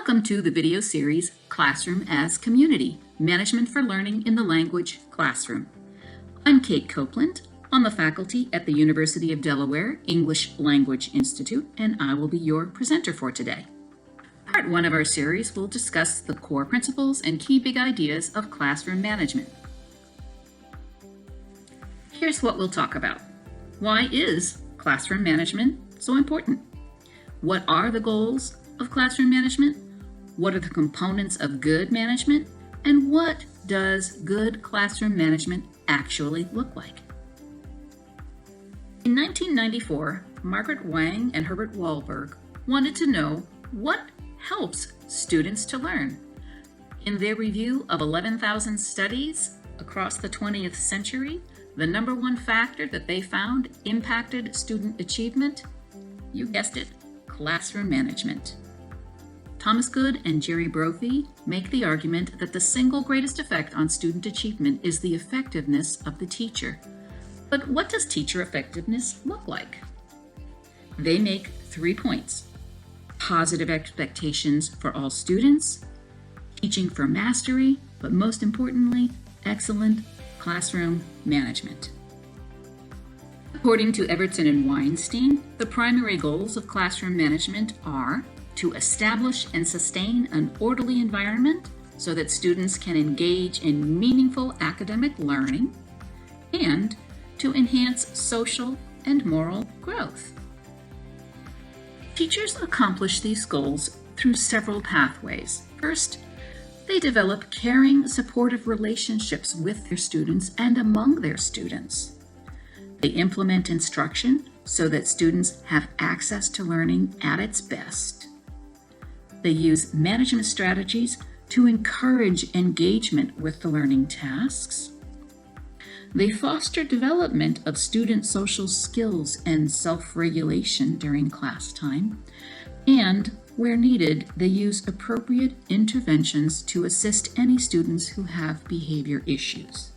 Welcome to the video series, Classroom as Community, Management for Learning in the Language Classroom. I'm Kate Copeland, on the faculty at the University of Delaware English Language Institute, and I will be your presenter for today. Part 1 of our series will discuss the core principles and key big ideas of classroom management. Here's what we'll talk about. Why is classroom management so important? What are the goals of classroom management? What are the components of good management? And what does good classroom management actually look like? In 1994, Margaret Wang and Herbert Wahlberg wanted to know what helps students to learn. In their review of 11,000 studies across the 20th century, the number one factor that they found impacted student achievement, you guessed it, classroom management. Thomas Good and Jerry Brophy make the argument that the single greatest effect on student achievement is the effectiveness of the teacher. But what does teacher effectiveness look like? They make 3 points: positive expectations for all students, teaching for mastery, but most importantly, excellent classroom management. According to Evertson and Weinstein, the primary goals of classroom management are to establish and sustain an orderly environment so that students can engage in meaningful academic learning, and to enhance social and moral growth. Teachers accomplish these goals through several pathways. First, they develop caring, supportive relationships with their students and among their students. They implement instruction so that students have access to learning at its best. They use management strategies to encourage engagement with the learning tasks. They foster development of student social skills and self-regulation during class time. And, where needed, they use appropriate interventions to assist any students who have behavior issues.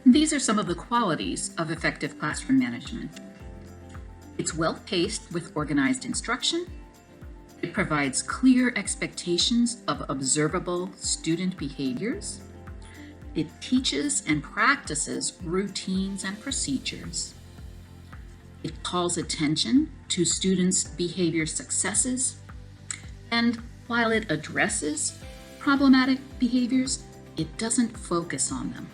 These are some of the qualities of effective classroom management. It's well-paced with organized instruction. It provides clear expectations of observable student behaviors. It teaches and practices routines and procedures. It calls attention to students' behavior successes. And while it addresses problematic behaviors, it doesn't focus on them.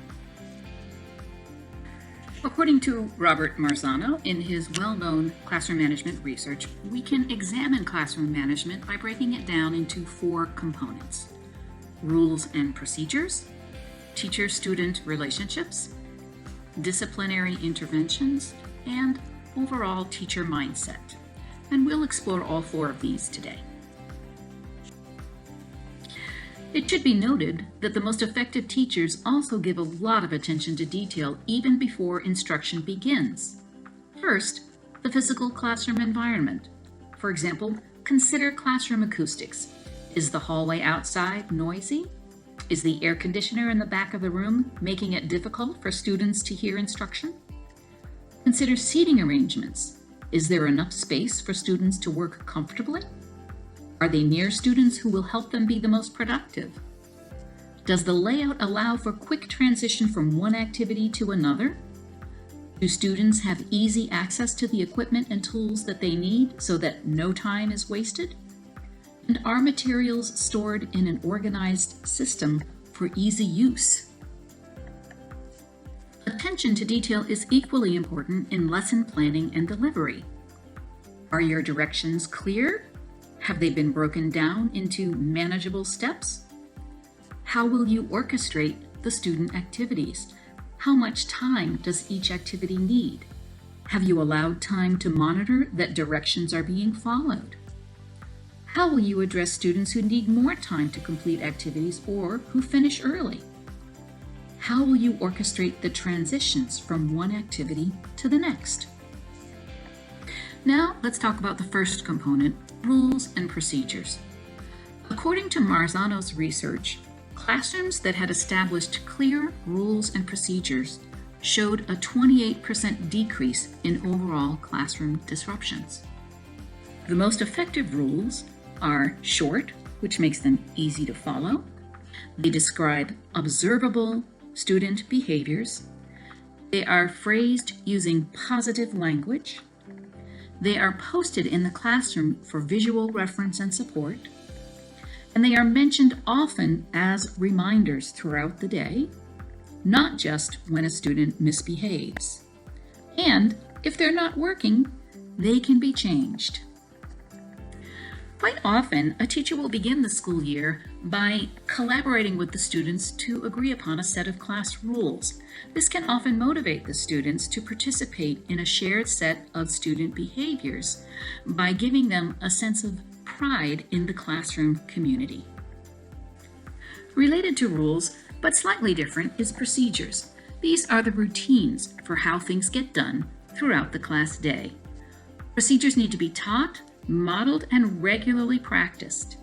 According to Robert Marzano, in his well-known classroom management research, we can examine classroom management by breaking it down into 4 components: rules and procedures, teacher-student relationships, disciplinary interventions, and overall teacher mindset. And we'll explore all 4 of these today. It should be noted that the most effective teachers also give a lot of attention to detail even before instruction begins. First, the physical classroom environment. For example, consider classroom acoustics. Is the hallway outside noisy? Is the air conditioner in the back of the room making it difficult for students to hear instruction? Consider seating arrangements. Is there enough space for students to work comfortably? Are they near students who will help them be the most productive? Does the layout allow for quick transition from one activity to another? Do students have easy access to the equipment and tools that they need so that no time is wasted? And are materials stored in an organized system for easy use? Attention to detail is equally important in lesson planning and delivery. Are your directions clear? Have they been broken down into manageable steps? How will you orchestrate the student activities? How much time does each activity need? Have you allowed time to monitor that directions are being followed? How will you address students who need more time to complete activities or who finish early? How will you orchestrate the transitions from one activity to the next? Now, let's talk about the first component, rules and procedures. According to Marzano's research, classrooms that had established clear rules and procedures showed a 28% decrease in overall classroom disruptions. The most effective rules are short, which makes them easy to follow. They describe observable student behaviors. They are phrased using positive language. They are posted in the classroom for visual reference and support. And they are mentioned often as reminders throughout the day, not just when a student misbehaves. And if they're not working, they can be changed. Quite often, a teacher will begin the school year by collaborating with the students to agree upon a set of class rules. This can often motivate the students to participate in a shared set of student behaviors by giving them a sense of pride in the classroom community. Related to rules, but slightly different, is procedures. These are the routines for how things get done throughout the class day. Procedures need to be taught, modeled, and regularly practiced.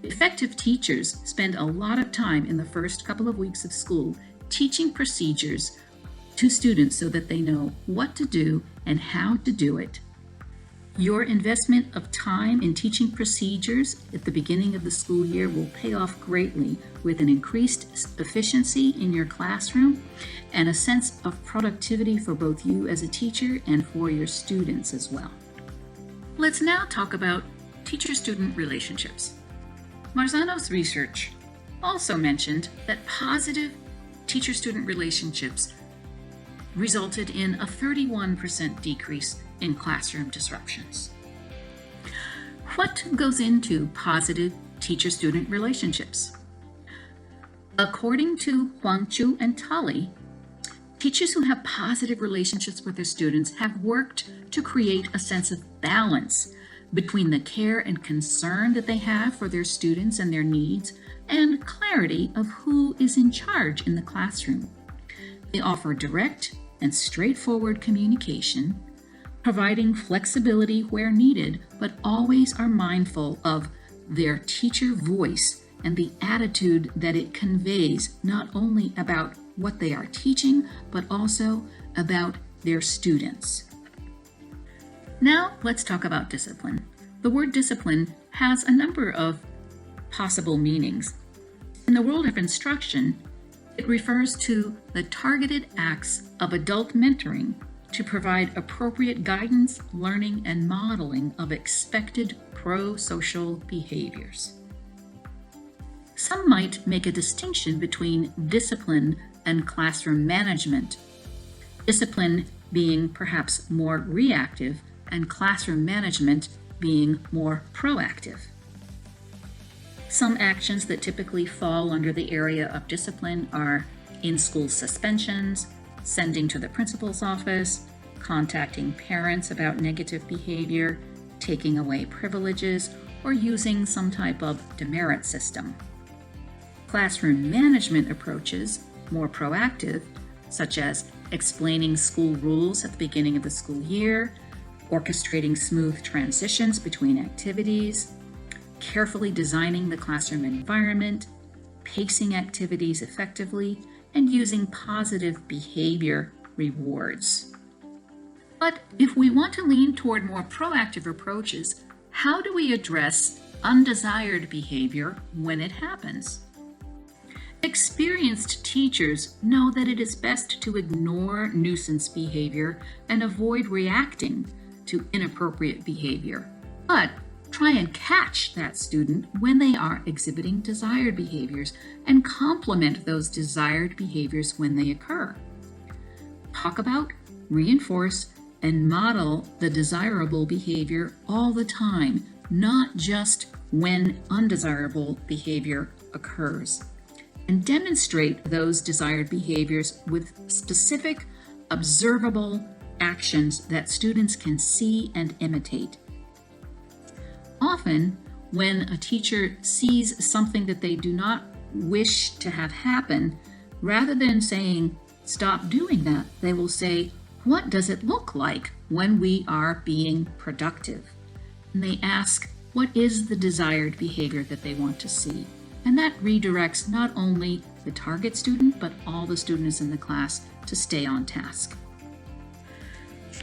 Effective teachers spend a lot of time in the first couple of weeks of school teaching procedures to students so that they know what to do and how to do it. Your investment of time in teaching procedures at the beginning of the school year will pay off greatly with an increased efficiency in your classroom and a sense of productivity for both you as a teacher and for your students as well. Let's now talk about teacher-student relationships. Marzano's research also mentioned that positive teacher-student relationships resulted in a 31% decrease in classroom disruptions. What goes into positive teacher-student relationships? According to Huang Chu and Tully, teachers who have positive relationships with their students have worked to create a sense of balance between the care and concern that they have for their students and their needs, and clarity of who is in charge in the classroom. They offer direct and straightforward communication, providing flexibility where needed, but always are mindful of their teacher voice and the attitude that it conveys, not only about what they are teaching, but also about their students. Now let's talk about discipline. The word discipline has a number of possible meanings. In the world of instruction, it refers to the targeted acts of adult mentoring to provide appropriate guidance, learning, and modeling of expected pro-social behaviors. Some might make a distinction between discipline and classroom management, discipline being perhaps more reactive and classroom management being more proactive. Some actions that typically fall under the area of discipline are in-school suspensions, sending to the principal's office, contacting parents about negative behavior, taking away privileges, or using some type of demerit system. Classroom management approaches, more proactive, such as explaining school rules at the beginning of the school year, orchestrating smooth transitions between activities, carefully designing the classroom environment, pacing activities effectively, and using positive behavior rewards. But if we want to lean toward more proactive approaches, how do we address undesired behavior when it happens? Experienced teachers know that it is best to ignore nuisance behavior and avoid reacting to inappropriate behavior, but try and catch that student when they are exhibiting desired behaviors and complement those desired behaviors when they occur. Talk about, reinforce, and model the desirable behavior all the time, not just when undesirable behavior occurs. And demonstrate those desired behaviors with specific, observable actions that students can see and imitate. Often, when a teacher sees something that they do not wish to have happen, rather than saying, "Stop doing that," they will say, "What does it look like when we are being productive?" And they ask, what is the desired behavior that they want to see? And that redirects not only the target student, but all the students in the class to stay on task.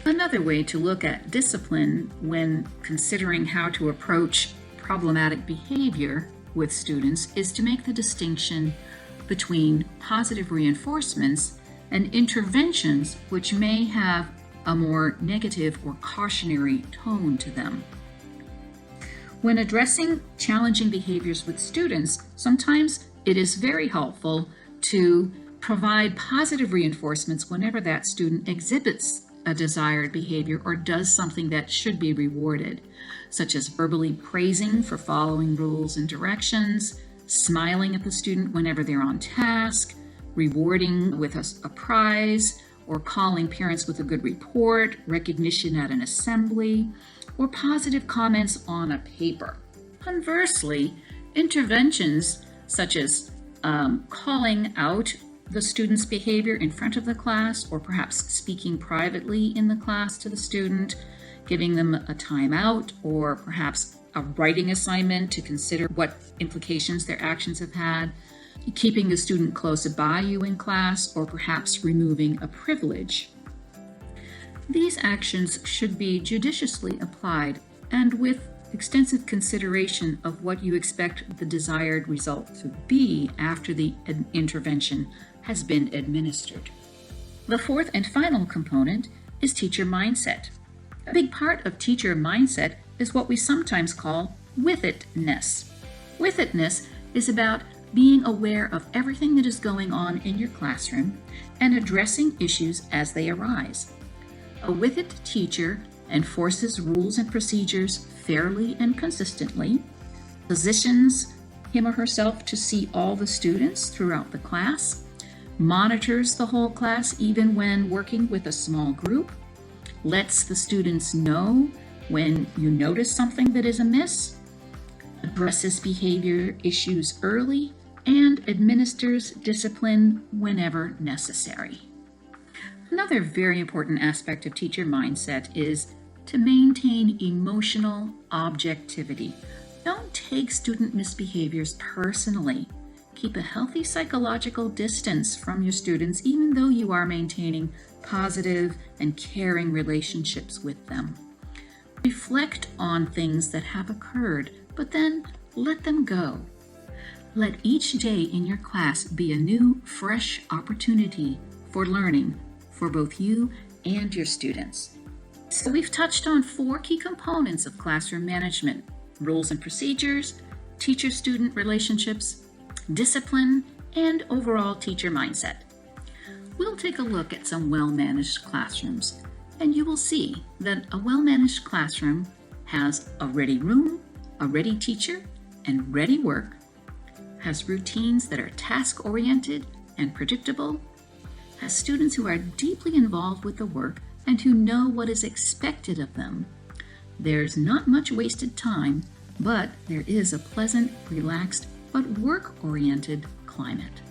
Another way to look at discipline when considering how to approach problematic behavior with students is to make the distinction between positive reinforcements and interventions which may have a more negative or cautionary tone to them. When addressing challenging behaviors with students, sometimes it is very helpful to provide positive reinforcements whenever that student exhibits a desired behavior or does something that should be rewarded, such as verbally praising for following rules and directions, smiling at the student whenever they're on task, rewarding with a prize, or calling parents with a good report, recognition at an assembly, or positive comments on a paper. Conversely, interventions such as calling out the student's behavior in front of the class, or perhaps speaking privately in the class to the student, giving them a timeout, or perhaps a writing assignment to consider what implications their actions have had, keeping the student close by you in class, or perhaps removing a privilege. These actions should be judiciously applied and with extensive consideration of what you expect the desired result to be after the intervention has been administered. The fourth and final component is teacher mindset. A big part of teacher mindset is what we sometimes call with-itness. With-itness is about being aware of everything that is going on in your classroom and addressing issues as they arise. A with-it teacher enforces rules and procedures fairly and consistently, positions him or herself to see all the students throughout the class, monitors the whole class even when working with a small group, lets the students know when you notice something that is amiss, addresses behavior issues early, and administers discipline whenever necessary. Another very important aspect of teacher mindset is to maintain emotional objectivity. Don't take student misbehaviors personally. Keep a healthy psychological distance from your students, even though you are maintaining positive and caring relationships with them. Reflect on things that have occurred, but then let them go. Let each day in your class be a new, fresh opportunity for learning for both you and your students. So we've touched on 4 key components of classroom management: rules and procedures, teacher-student relationships, discipline, and overall teacher mindset. We'll take a look at some well-managed classrooms, and you will see that a well-managed classroom has a ready room, a ready teacher, and ready work, has routines that are task-oriented and predictable, has students who are deeply involved with the work and who know what is expected of them. There's not much wasted time, but there is a pleasant, relaxed, but work-oriented climate.